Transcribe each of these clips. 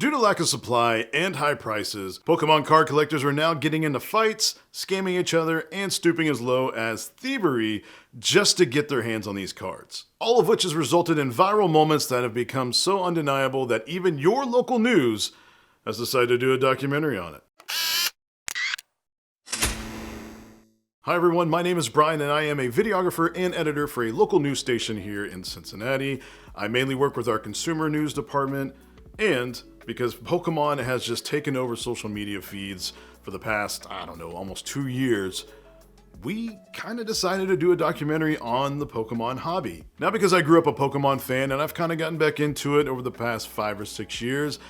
Due to lack of supply and high prices, Pokemon card collectors are now getting into fights, scamming each other, and stooping as low as thievery just to get their hands on these cards. All of which has resulted in viral moments that have become so undeniable that even your local news has decided to do a documentary on it. Hi everyone, my name is Brian and I am a videographer and editor for a local news station here in Cincinnati. I mainly work with our consumer news department, and because Pokemon has just taken over social media feeds for the past, almost 2 years, we kind of decided to do a documentary on the Pokemon hobby. Now, because I grew up a Pokemon fan and I've kind of gotten back into it over the past 5 or 6 years,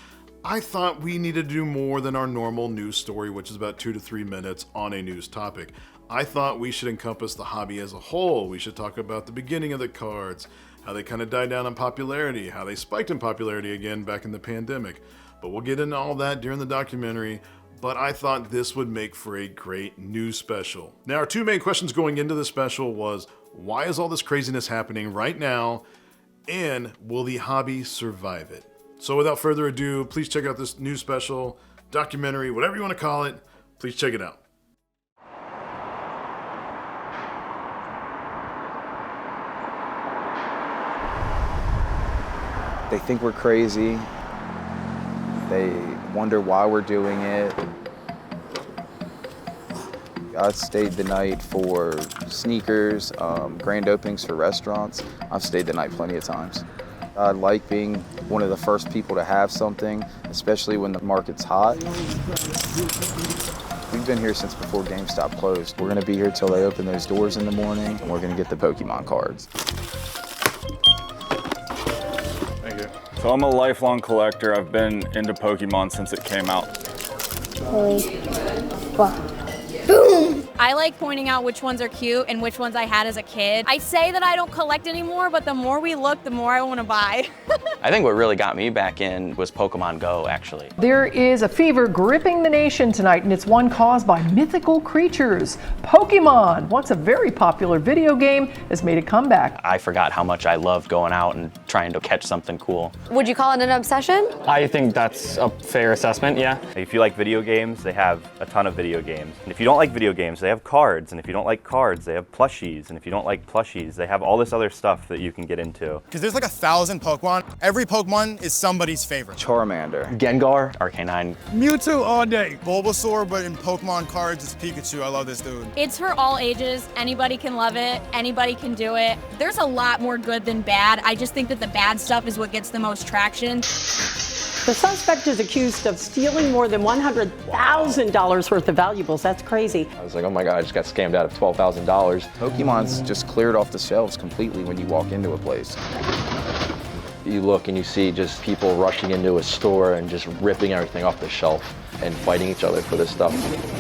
I thought we needed to do more than our normal news story, which is about 2 to 3 minutes on a news topic. I thought we should encompass the hobby as a whole. We should talk about the beginning of the cards, how they kind of died down in popularity, how they spiked in popularity again back in the pandemic. But we'll get into all that during the documentary, but I thought this would make for a great news special. Now, our 2 main questions going into the special was, why is all this craziness happening right now? And will the hobby survive it? So without further ado, please check out this news special, documentary, whatever you want to call it. Please check it out. They think we're crazy. They wonder why we're doing it. I stayed the night for sneakers, grand openings for restaurants. I've stayed the night plenty of times. I like being one of the first people to have something, especially when the market's hot. We've been here since before GameStop closed. We're gonna be here till they open those doors in the morning, and we're gonna get the Pokemon cards. So I'm a lifelong collector. I've been into Pokemon since it came out. Boom! I like pointing out which ones are cute and which ones I had as a kid. I say that I don't collect anymore, but the more we look, the more I want to buy. I think what really got me back in was Pokemon Go, actually. There is a fever gripping the nation tonight, and it's one caused by mythical creatures. Pokemon, once a very popular video game, has made a comeback. I forgot how much I loved going out and trying to catch something cool. Would you call it an obsession? I think that's a fair assessment, yeah. If you like video games, they have a ton of video games. And if you don't like video games, they have cards. And if you don't like cards, they have plushies. And if you don't like plushies, they have all this other stuff that you can get into. Because there's like 1,000 Pokemon. Every Pokemon is somebody's favorite. Charmander. Gengar. Arcanine. Mewtwo all day. Bulbasaur, but in Pokemon cards, it's Pikachu. I love this dude. It's for all ages. Anybody can love it. Anybody can do it. There's a lot more good than bad. I just think that the bad stuff is what gets the most traction. The suspect is accused of stealing more than $100,000 worth of valuables. That's crazy. I was like, oh my God, I just got scammed out of $12,000. Pokemon's just cleared off the shelves completely when you walk into a place. You look and you see just people rushing into a store and just ripping everything off the shelf and fighting each other for this stuff.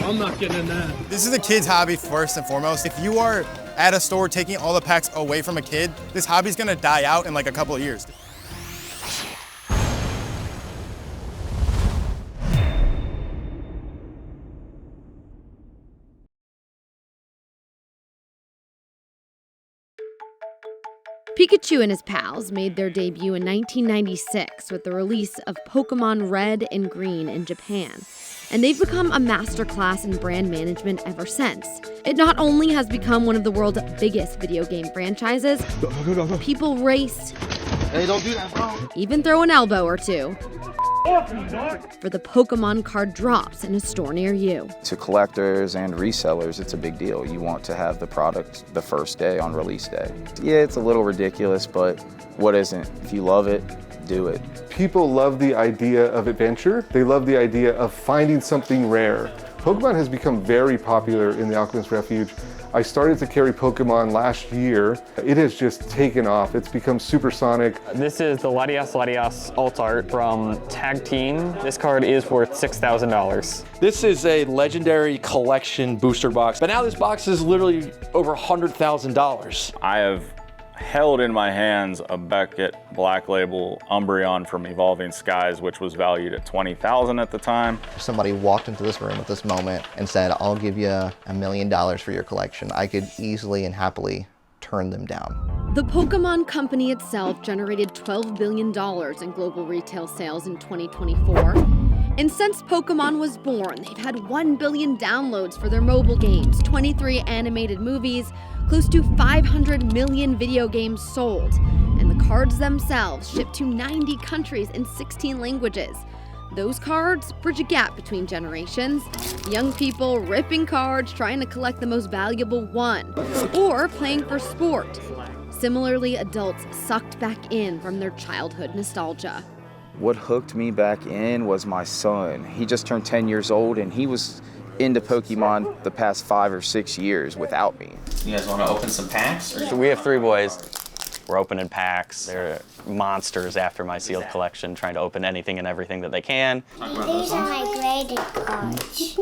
I'm not getting in that. This is a kid's hobby first and foremost. If you are at a store taking all the packs away from a kid, this hobby's gonna die out in like a couple of years. Pikachu and his pals made their debut in 1996 with the release of Pokemon Red and Green in Japan, and they've become a masterclass in brand management ever since. It not only has become one of the world's biggest video game franchises, people race, hey, don't do that, bro. Even throw an elbow or two, for the Pokemon card drops in a store near you. To collectors and resellers, it's a big deal. You want to have the product the first day on release day. Yeah, it's a little ridiculous, but what isn't? If you love it, do it. People love the idea of adventure. They love the idea of finding something rare. Pokemon has become very popular in the Alchemist Refuge. I started to carry Pokemon last year. It has just taken off. It's become supersonic. This is the Latias alt art from Tag Team. This card is worth $6,000. This is a legendary collection booster box, but now this box is literally over $100,000. I have held in my hands a Beckett Black Label Umbreon from Evolving Skies, which was valued at $20,000 at the time. If somebody walked into this room at this moment and said, I'll give you $1 million for your collection, I could easily and happily turn them down. The Pokémon company itself generated $12 billion in global retail sales in 2024. And since Pokémon was born, they've had 1 billion downloads for their mobile games, 23 animated movies, close to 500 million video games sold. And the cards themselves shipped to 90 countries in 16 languages. Those cards bridge a gap between generations. Young people ripping cards, trying to collect the most valuable one, or playing for sport. Similarly, adults sucked back in from their childhood nostalgia. What hooked me back in was my son. He just turned 10 years old and he was into Pokemon the past 5 or 6 years without me. You guys want to open some packs? So we have 3 boys. We're opening packs. They're monsters after my sealed collection, trying to open anything and everything that they can. These are my graded cards.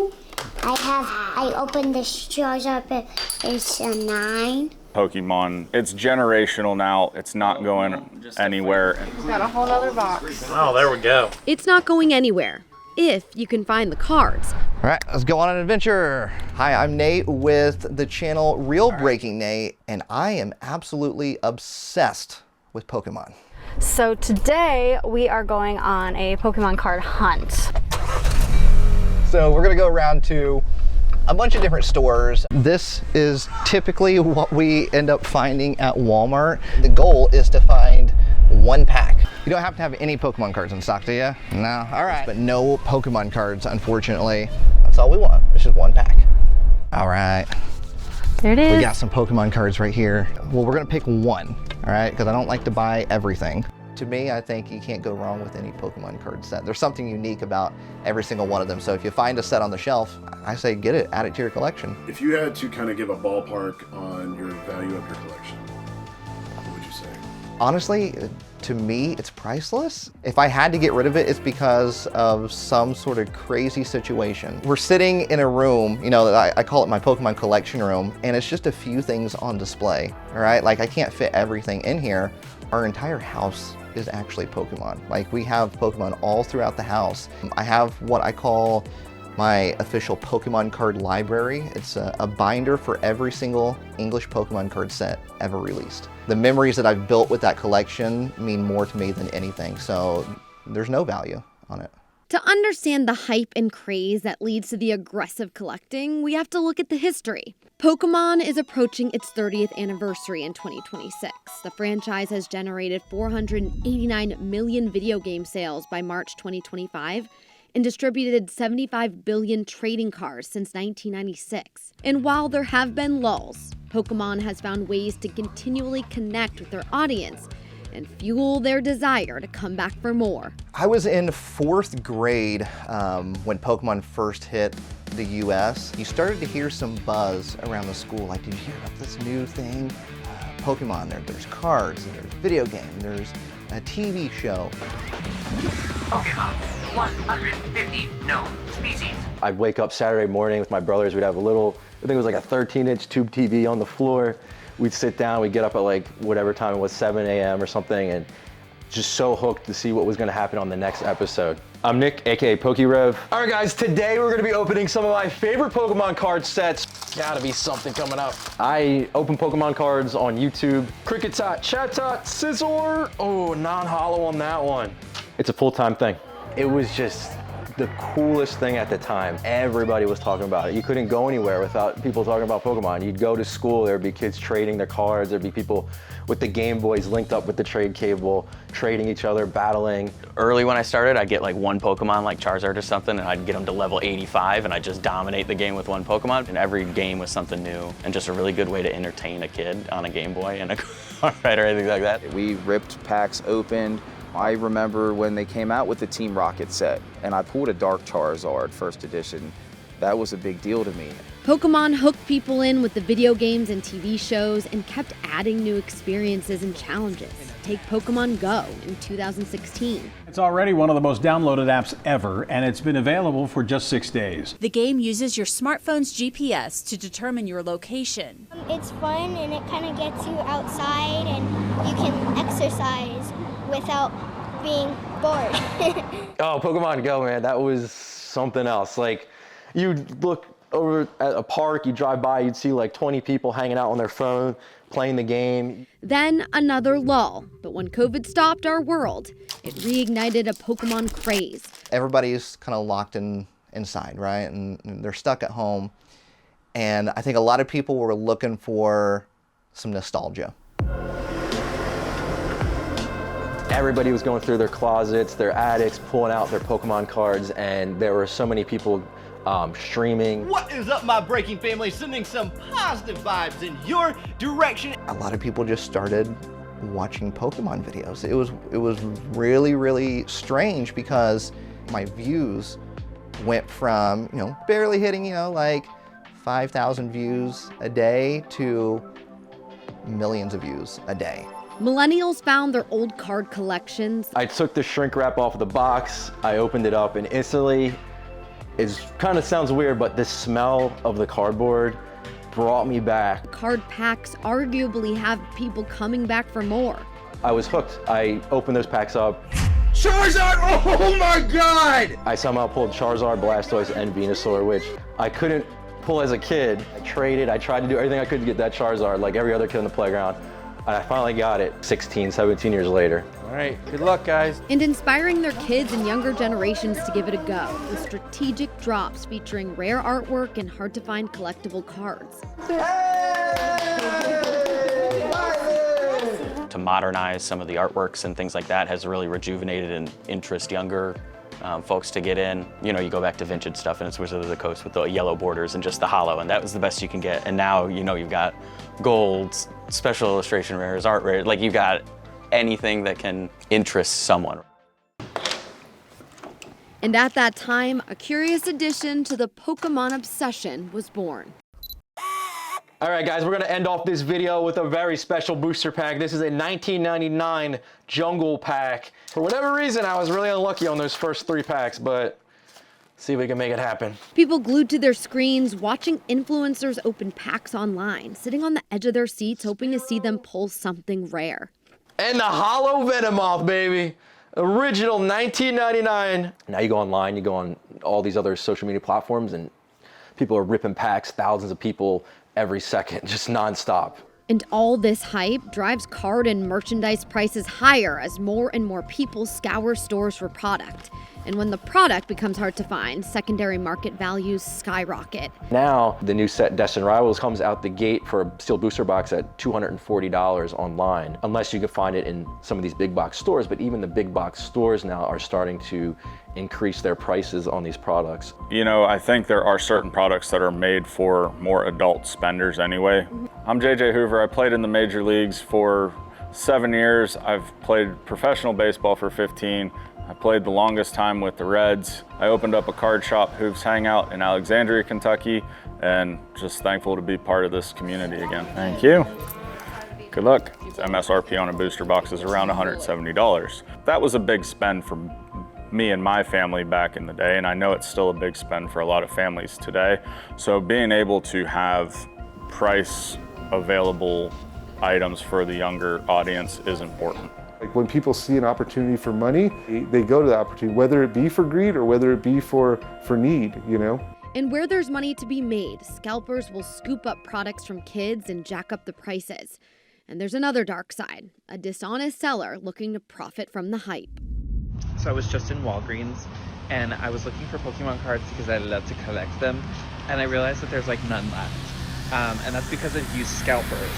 I opened the Charizard, it's a 9. Pokemon, it's generational now. It's not going anywhere. Got a whole other box. Oh, there we go. It's not going anywhere, if you can find the cards. All right, let's go on an adventure. Hi, I'm Nate with the channel Real Breaking Nate, and I am absolutely obsessed with Pokemon. So today we are going on a Pokemon card hunt. So we're gonna go around to a bunch of different stores. This is typically what we end up finding at Walmart. The goal is to find 1 pack. You don't have to have any Pokemon cards in stock, do you? No, all right. But no Pokemon cards, unfortunately. That's all we want, it's just 1 pack. All right. There it is. We got some Pokemon cards right here. Well, we're gonna pick 1, all right? Because I don't like to buy everything. To me, I think you can't go wrong with any Pokemon card set. There's something unique about every single one of them. So if you find a set on the shelf, I say get it, add it to your collection. If you had to kind of give a ballpark on your value of your collection, what would you say? Honestly, to me, it's priceless. If I had to get rid of it, it's because of some sort of crazy situation. We're sitting in a room, you know, I call it my Pokemon collection room, and it's just a few things on display, all right? Like I can't fit everything in here. Our entire house is actually Pokemon. Like we have Pokemon all throughout the house. I have what I call my official Pokemon card library. It's a binder for every single English Pokemon card set ever released. The memories that I've built with that collection mean more to me than anything, so there's no value on it. To understand the hype and craze that leads to the aggressive collecting, we have to look at the history. Pokemon is approaching its 30th anniversary in 2026. The franchise has generated 489 million video game sales by March 2025 and distributed 75 billion trading cards since 1996. And while there have been lulls, Pokemon has found ways to continually connect with their audience and fuel their desire to come back for more. I was in 4th grade when Pokemon first hit the US. You started to hear some buzz around the school, like, did you hear about this new thing? Pokemon, there's cards, there's video game, there's a TV show. Pokemon, 150 known species. I'd wake up Saturday morning with my brothers, we'd have a little, I think it was like a 13-inch tube TV on the floor. We'd sit down, we'd get up at like whatever time it was, 7 a.m. or something, and just so hooked to see what was gonna happen on the next episode. I'm Nick, AKA PokeRev. All right guys, today we're gonna be opening some of my favorite Pokemon card sets. Gotta be something coming up. I open Pokemon cards on YouTube. Cricketot, Chatot, Scizor. Oh, non-hollow on that one. It's a full-time thing. It was just the coolest thing at the time. Everybody was talking about it. You couldn't go anywhere without people talking about Pokemon. You'd go to school, there'd be kids trading their cards, there'd be people with the Game Boys linked up with the trade cable, trading each other, battling. Early when I started, I'd get like 1 Pokemon like Charizard or something, and I'd get them to level 85, and I'd just dominate the game with 1 Pokemon. And every game was something new, and just a really good way to entertain a kid on a Game Boy and a card or anything like that. We ripped packs open. I remember when they came out with the Team Rocket set, and I pulled a Dark Charizard, 1st edition. That was a big deal to me. Pokemon hooked people in with the video games and TV shows and kept adding new experiences and challenges. Take Pokemon Go in 2016. It's already one of the most downloaded apps ever, and it's been available for just 6 days. The game uses your smartphone's GPS to determine your location. It's fun and it kind of gets you outside and you can exercise without being bored. Oh, Pokemon Go, man, that was something else. Like, you'd look over at a park, you drive by, you'd see like 20 people hanging out on their phone playing the game. Then another lull, but when COVID stopped our world, it reignited a Pokemon craze. Everybody's kind of locked inside, right? And they're stuck at home. And I think a lot of people were looking for some nostalgia. Everybody was going through their closets, their attics, pulling out their Pokemon cards, and there were so many people streaming. What is up, my breaking family? Sending some positive vibes in your direction. A lot of people just started watching Pokemon videos. It was really, really strange because my views went from, barely hitting, like 5,000 views a day to millions of views a day. Millennials found their old card collections. I took the shrink wrap off of the box, I opened it up, and instantly, it kind of sounds weird, but the smell of the cardboard brought me back. Card packs arguably have people coming back for more. I was hooked. I opened those packs up. Charizard! Oh my god! I somehow pulled Charizard, Blastoise, and Venusaur, which I couldn't pull as a kid. I traded, I tried to do everything I could to get that Charizard, like every other kid on the playground. And I finally got it 16, 17 years later. All right, good luck, guys. And inspiring their kids and younger generations to give it a go with strategic drops featuring rare artwork and hard-to-find collectible cards. To modernize some of the artworks and things like that has really rejuvenated and interest younger folks to get in. You go back to vintage stuff and it's Wizard of the Coast with the yellow borders and just the hollow, and that was the best you can get. And now, you've got golds, special illustration rares, art rares, like you've got anything that can interest someone. And at that time, a curious addition to the Pokemon obsession was born. All right, guys, we're gonna end off this video with a very special booster pack. This is a 1999 Jungle Pack. For whatever reason, I was really unlucky on those first 3 packs, but see if we can make it happen. People glued to their screens, watching influencers open packs online, sitting on the edge of their seats, hoping to see them pull something rare. And the Hollow Venomoth, baby. Original 1999. Now you go online, you go on all these other social media platforms, and people are ripping packs, thousands of people every second, just nonstop. And all this hype drives card and merchandise prices higher as more and more people scour stores for product. And when the product becomes hard to find, secondary market values skyrocket. Now, the new set Destined Rivals comes out the gate for a sealed booster box at $240 online, unless you can find it in some of these big box stores. But even the big box stores now are starting to increase their prices on these products. I think there are certain products that are made for more adult spenders anyway. I'm JJ Hoover. I played in the major leagues for 7 years. I've played professional baseball for 15. I played the longest time with the Reds. I opened up a card shop, Hooves Hangout, in Alexandria, Kentucky, and just thankful to be part of this community again. Thank you. Good luck. MSRP on a booster box is around $170. That was a big spend for me and my family back in the day, and I know it's still a big spend for a lot of families today. So being able to have price available items for the younger audience is important. Like when people see an opportunity for money, they go to the opportunity, whether it be for greed or whether it be for need, And where there's money to be made, scalpers will scoop up products from kids and jack up the prices. And there's another dark side, a dishonest seller looking to profit from the hype. So I was just in Walgreens and I was looking for Pokemon cards because I love to collect them. And I realized that there's none left. And that's because I've used scalpers.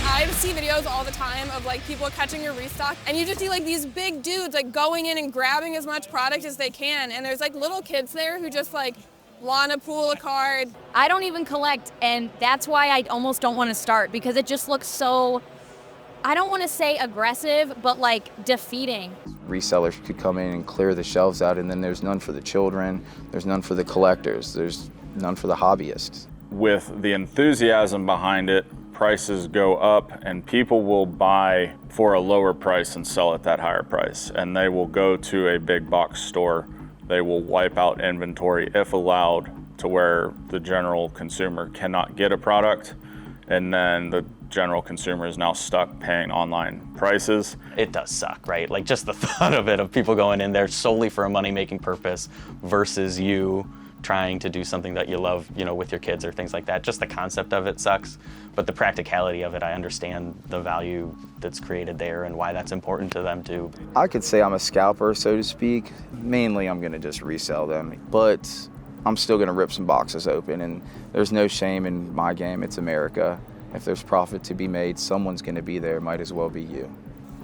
I see videos all the time of people catching a restock, and you just see these big dudes going in and grabbing as much product as they can, and there's little kids there who just want to pull a card. I don't even collect, and that's why I almost don't want to start, because it just looks so, I don't want to say aggressive, but defeating. Resellers could come in and clear the shelves out, and then there's none for the children, there's none for the collectors, there's none for the hobbyists. With the enthusiasm behind it, prices go up and people will buy for a lower price and sell at that higher price. And they will go to a big box store. They will wipe out inventory if allowed to where the general consumer cannot get a product. and then the general consumer is now stuck paying online prices. It does suck, right? Like just the thought of it, of people going in there solely for a money-making purpose versus you trying to do something that you love, you know, with your kids or things like that. Just the concept of it sucks, but the practicality of it, I understand the value that's created there and why that's important to them too. I could say I'm a scalper, so to speak. Mainly, I'm gonna just resell them, but I'm still gonna rip some boxes open, and there's no shame in my game. It's America. If there's profit to be made, someone's gonna be there. Might as well be you.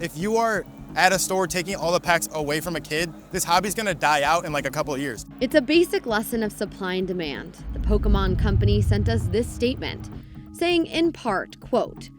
If you are at a store taking all the packs away from a kid, this hobby's gonna die out in like a couple of years. It's a basic lesson of supply and demand. The Pokémon company sent us this statement, saying in part, quote,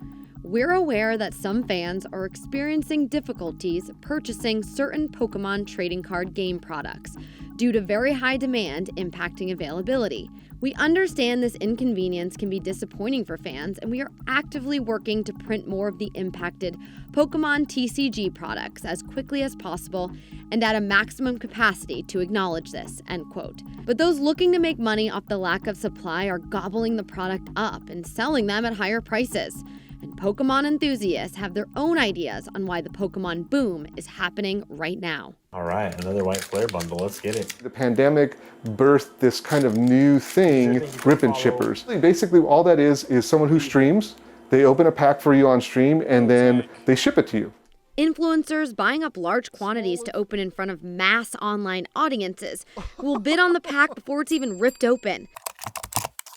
"We're aware that some fans are experiencing difficulties purchasing certain Pokémon trading card game products due to very high demand impacting availability. We understand this inconvenience can be disappointing for fans, and we are actively working to print more of the impacted Pokémon TCG products as quickly as possible and at a maximum capacity to acknowledge this," end quote. But those looking to make money off the lack of supply are gobbling the product up and selling them at higher prices. And Pokémon enthusiasts have their own ideas on why the Pokémon boom is happening right now. All right, another white flare bundle. Let's get it. The pandemic birthed this kind of new thing, rip and shippers. Basically, all that is someone who streams. They open a pack for you on stream, and then they ship it to you. Influencers buying up large quantities to open in front of mass online audiences who will bid on the pack before it's even ripped open.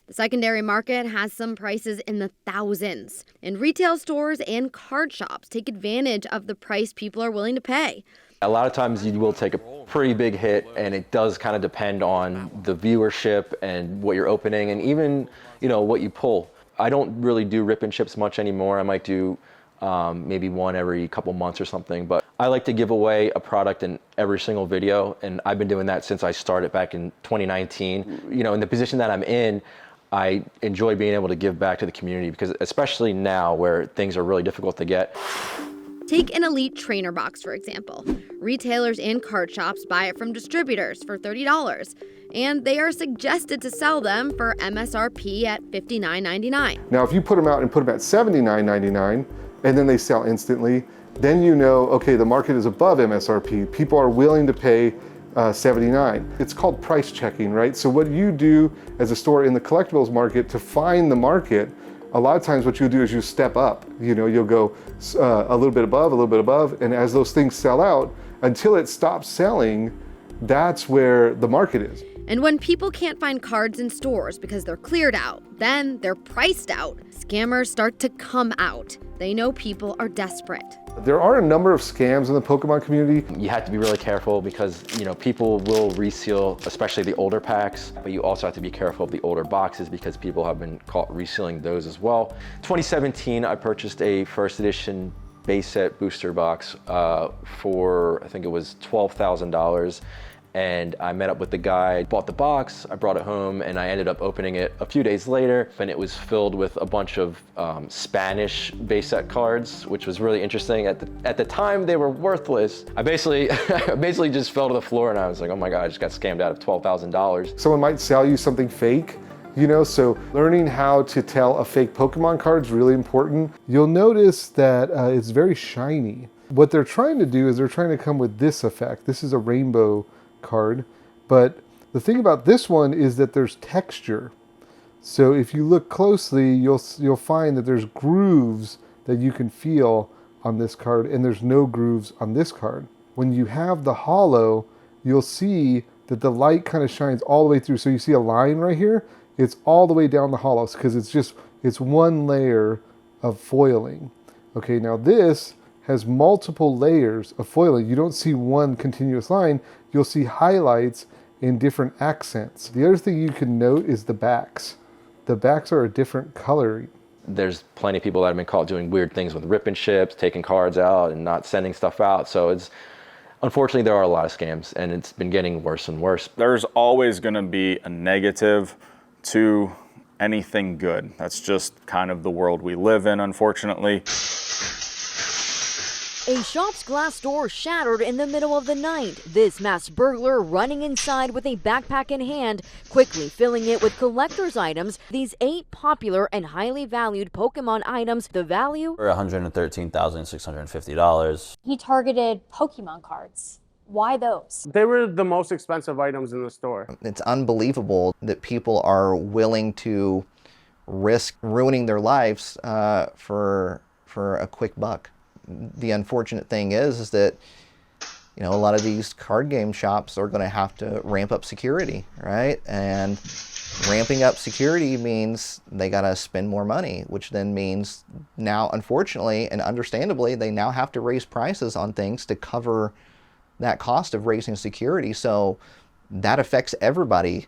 The secondary market has some prices in the thousands, and retail stores and card shops take advantage of the price people are willing to pay. A lot of times you will take a pretty big hit, and it does kind of depend on the viewership and what you're opening, and even, you know, what you pull. I don't really do rip and ships much anymore. I might do maybe one every couple months or something, but I like to give away a product in every single video, and I've been doing that since I started back in 2019. You know, in the position that I'm in, I enjoy being able to give back to the community, because especially now where things are really difficult to get. Take an Elite Trainer box, for example. Retailers and card shops buy it from distributors for $30, and they are suggested to sell them for MSRP at $59.99. Now, if you put them out and put them at $79.99, and then they sell instantly, then you know, okay, the market is above MSRP. People are willing to pay $79. It's called price checking, right? So what you do as a store in the collectibles market to find the market, a lot of times what you'll do is you step up. You know, you'll go a little bit above, and as those things sell out, until it stops selling, that's where the market is. And when people can't find cards in stores because they're cleared out, then they're priced out, scammers start to come out. They know people are desperate. There are a number of scams in the Pokemon community. You have to be really careful because, you know, people will reseal, especially the older packs, but you also have to be careful of the older boxes because people have been caught resealing those as well. 2017, I purchased a first edition base set booster box for, I think it was $12,000. And I met up with the guy, bought the box, I brought it home, and I ended up opening it a few days later, and it was filled with a bunch of Spanish base set cards, which was really interesting. At the time, they were worthless. I basically just fell to the floor, and I was like, oh my God, I just got scammed out of $12,000. Someone might sell you something fake, you know, so learning how to tell a fake Pokemon card is really important. You'll notice that it's very shiny. What they're trying to do is they're trying to come with this effect. This is a rainbow card, but the thing about this one is that there's texture. So if you look closely, you'll find that there's grooves that you can feel on this card, and there's no grooves on this card. When you have the holo, you'll see that the light kind of shines all the way through. So you see a line right here, it's all the way down the holos because it's one layer of foiling. Okay, now this has multiple layers of foiling. You don't see one continuous line, you'll see highlights in different accents. The other thing you can note is the backs. The backs are a different color. There's plenty of people that have been caught doing weird things with rip and ships, taking cards out and not sending stuff out. So unfortunately, there are a lot of scams, and it's been getting worse and worse. There's always gonna be a negative to anything good. That's just kind of the world we live in, unfortunately. A shop's glass door shattered in the middle of the night. This masked burglar running inside with a backpack in hand, quickly filling it with collector's items. These 8 popular and highly valued Pokemon items, the value? For $113,650. He targeted Pokemon cards. Why those? They were the most expensive items in the store. It's unbelievable that people are willing to risk ruining their lives for a quick buck. The unfortunate thing is that, you know, a lot of these card game shops are going to have to ramp up security, right? And ramping up security means they got to spend more money, which then means now, unfortunately and understandably, they now have to raise prices on things to cover that cost of raising security. So that affects everybody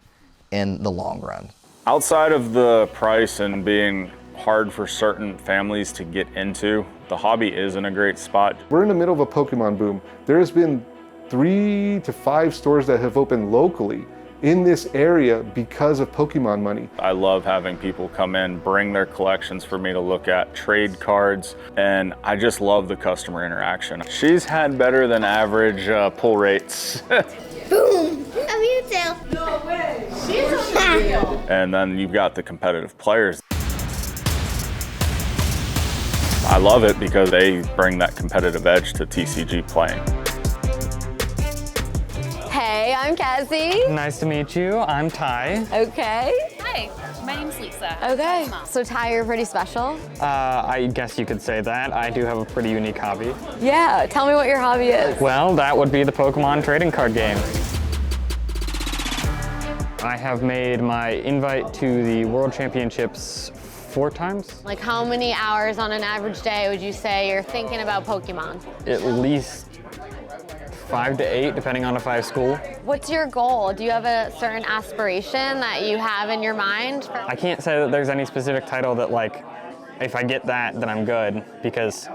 in the long run. Outside of the price and being hard for certain families to get into, the hobby is in a great spot. We're in the middle of a Pokemon boom. There has been 3 to 5 stores that have opened locally in this area because of Pokemon money. I love having people come in, bring their collections for me to look at, trade cards, and I just love the customer interaction. She's had better than average pull rates. Boom! A Mewtwo. No way. She's a And then you've got the competitive players. I love it because they bring that competitive edge to TCG playing. Hey, I'm Cassie. Nice to meet you. I'm Ty. Okay. Hi, my name's Lisa. Okay. So Ty, you're pretty special. I guess you could say that. I do have a pretty unique hobby. Yeah, tell me what your hobby is. Well, that would be the Pokemon trading card game. I have made my invite to the World Championships 4 times. Like how many hours on an average day would you say you're thinking about Pokemon? At least 5 to 8, depending on if I have school. What's your goal? Do you have a certain aspiration that you have in your mind? I can't say that there's any specific title that, like, if I get that, then I'm good, because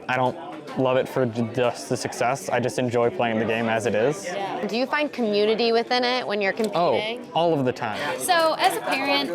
I don't love it for just the success. I just enjoy playing the game as it is. Yeah. Do you find community within it when you're competing? Oh, all of the time. So as a parent,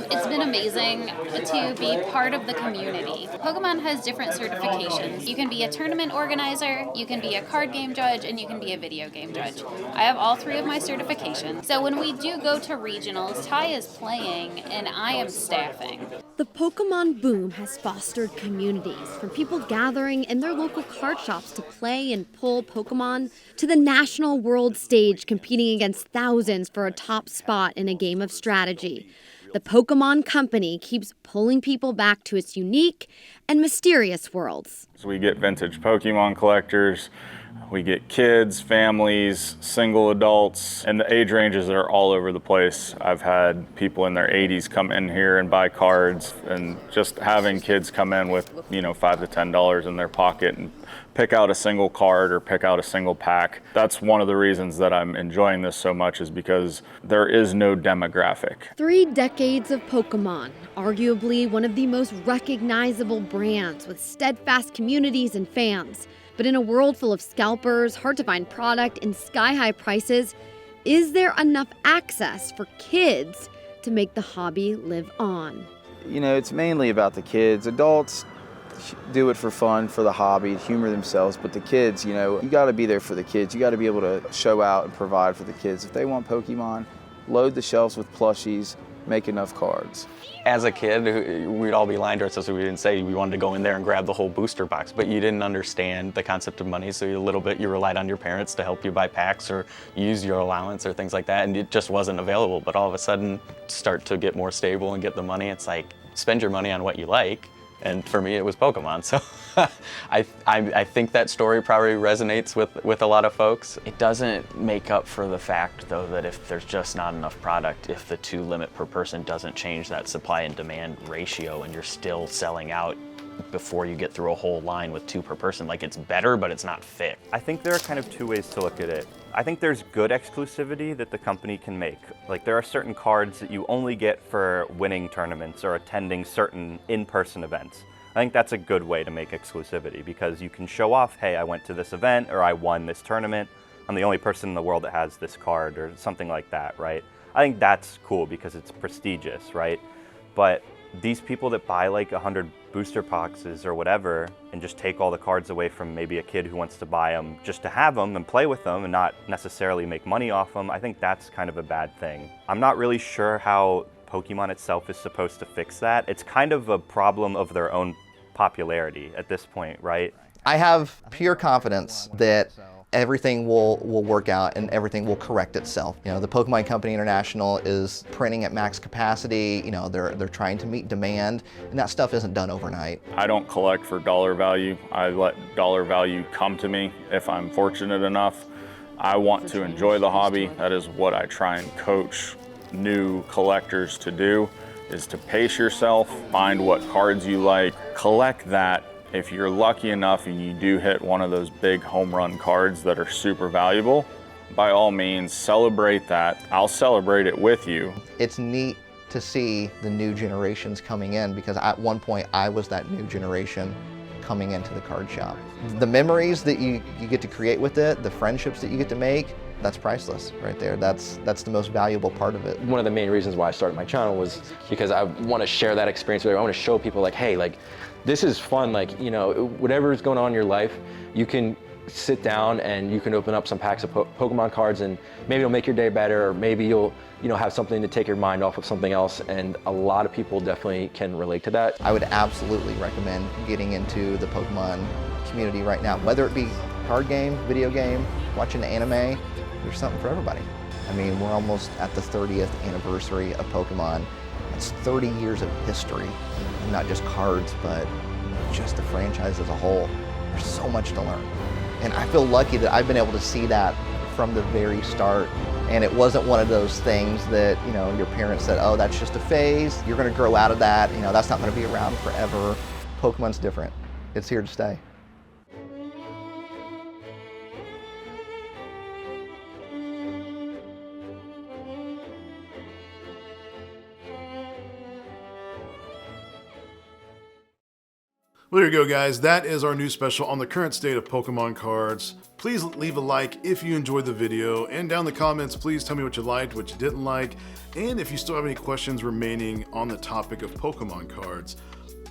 it's been amazing to be part of the community. Pokemon has different certifications. You can be a tournament organizer, you can be a card game judge, and you can be a video game judge. I have all 3 of my certifications. So when we do go to regionals, Ty is playing and I am staffing. The Pokemon boom has fostered communities, from people gathering in their local card shops to play and pull Pokemon, to the national world stage competing against thousands for a top spot in a game of strategy. The Pokemon Company keeps pulling people back to its unique and mysterious worlds. So we get vintage Pokemon collectors, we get kids, families, single adults, and the age ranges are all over the place. I've had people in their 80s come in here and buy cards, and just having kids come in with, you know, $5 to $10 in their pocket and pick out a single card or pick out a single pack. That's one of the reasons that I'm enjoying this so much, is because there is no demographic. 3 decades of Pokemon, arguably one of the most recognizable brands with steadfast communities and fans. But in a world full of scalpers, hard-to-find product, and sky-high prices, is there enough access for kids to make the hobby live on? You know, it's mainly about the kids. Adults do it for fun, for the hobby, humor themselves, but the kids, you know, you got to be there for the kids. You got to be able to show out and provide for the kids. If they want Pokemon, load the shelves with plushies, make enough cards. As a kid, we'd all be lying to ourselves if we didn't say we wanted to go in there and grab the whole booster box, but you didn't understand the concept of money, so a little bit you relied on your parents to help you buy packs or use your allowance or things like that, and it just wasn't available. But all of a sudden, start to get more stable and get the money, it's like, spend your money on what you like. And for me, it was Pokemon. So I think that story probably resonates with a lot of folks. It doesn't make up for the fact, though, that if there's just not enough product, if the 2 limit per person doesn't change that supply and demand ratio, and you're still selling out before you get through a whole line with 2 per person, like, it's better, but it's not fit. I think there are kind of 2 ways to look at it. I think there's good exclusivity that the company can make. Like, there are certain cards that you only get for winning tournaments or attending certain in-person events. I think that's a good way to make exclusivity, because you can show off, hey, I went to this event, or I won this tournament, I'm the only person in the world that has this card, or something like that, right? I think that's cool because it's prestigious, right? But these people that buy like 100 booster boxes or whatever and just take all the cards away from maybe a kid who wants to buy them just to have them and play with them and not necessarily make money off them, I think that's kind of a bad thing. I'm not really sure how Pokemon itself is supposed to fix that. It's kind of a problem of their own popularity at this point, right? I have pure confidence that everything will work out and everything will correct itself. You know, the Pokemon Company International is printing at max capacity. You know, they're trying to meet demand, and that stuff isn't done overnight. I don't collect for dollar value. I let dollar value come to me if I'm fortunate enough. I want to enjoy the hobby. That is what I try and coach new collectors to do, is to pace yourself, find what cards you like, collect that. If you're lucky enough and you do hit one of those big home run cards that are super valuable, by all means, celebrate that. I'll celebrate it with you. It's neat to see the new generations coming in, because at one point I was that new generation coming into the card shop. The memories that you get to create with it, the friendships that you get to make, that's priceless right there. That's the most valuable part of it. One of the main reasons why I started my channel was because I want to share that experience with everyone. I want to show people like, hey, like, this is fun. Like, you know, whatever is going on in your life, you can sit down and you can open up some packs of Pokemon cards, and maybe it'll make your day better, or maybe you'll, you know, have something to take your mind off of something else. And a lot of people definitely can relate to that. I would absolutely recommend getting into the Pokemon community right now, whether it be card game, video game, watching anime. There's something for everybody. I mean, we're almost at the 30th anniversary of Pokemon. That's 30 years of history, and not just cards, but just the franchise as a whole. There's so much to learn. And I feel lucky that I've been able to see that from the very start. And it wasn't one of those things that, you know, your parents said, oh, that's just a phase. You're gonna grow out of that. You know, that's not gonna be around forever. Pokemon's different. It's here to stay. Well, there you go, guys. That is our new special on the current state of Pokemon cards. Please leave a like if you enjoyed the video, and down in the comments, please tell me what you liked, what you didn't like, and if you still have any questions remaining on the topic of Pokemon cards.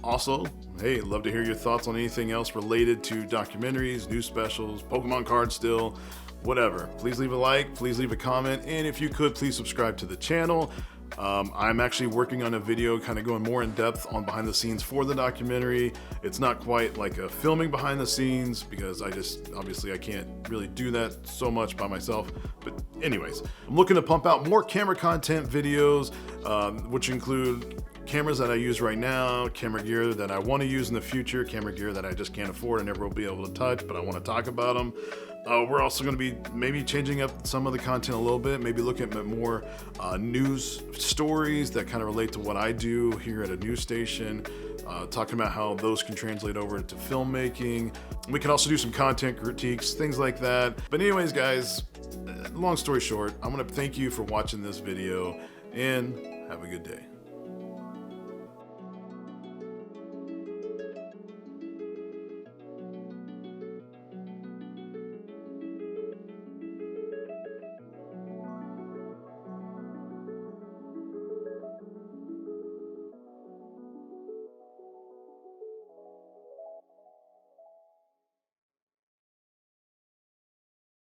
Also, hey, love to hear your thoughts on anything else related to documentaries, new specials, Pokemon cards still, whatever. Please leave a like, please leave a comment, and if you could, please subscribe to the channel. I'm actually working on a video kind of going more in depth on behind the scenes for the documentary. It's not quite like a filming behind the scenes, because obviously I can't really do that so much by myself. But anyways, I'm looking to pump out more camera content videos, which include cameras that I use right now, camera gear that I want to use in the future, camera gear that I just can't afford and never will be able to touch, but I want to talk about them. We're also going to be maybe changing up some of the content a little bit, maybe looking at more news stories that kind of relate to what I do here at a news station, talking about how those can translate over into filmmaking. We can also do some content critiques, things like that. But anyways, guys, long story short, I want to thank you for watching this video, and have a good day.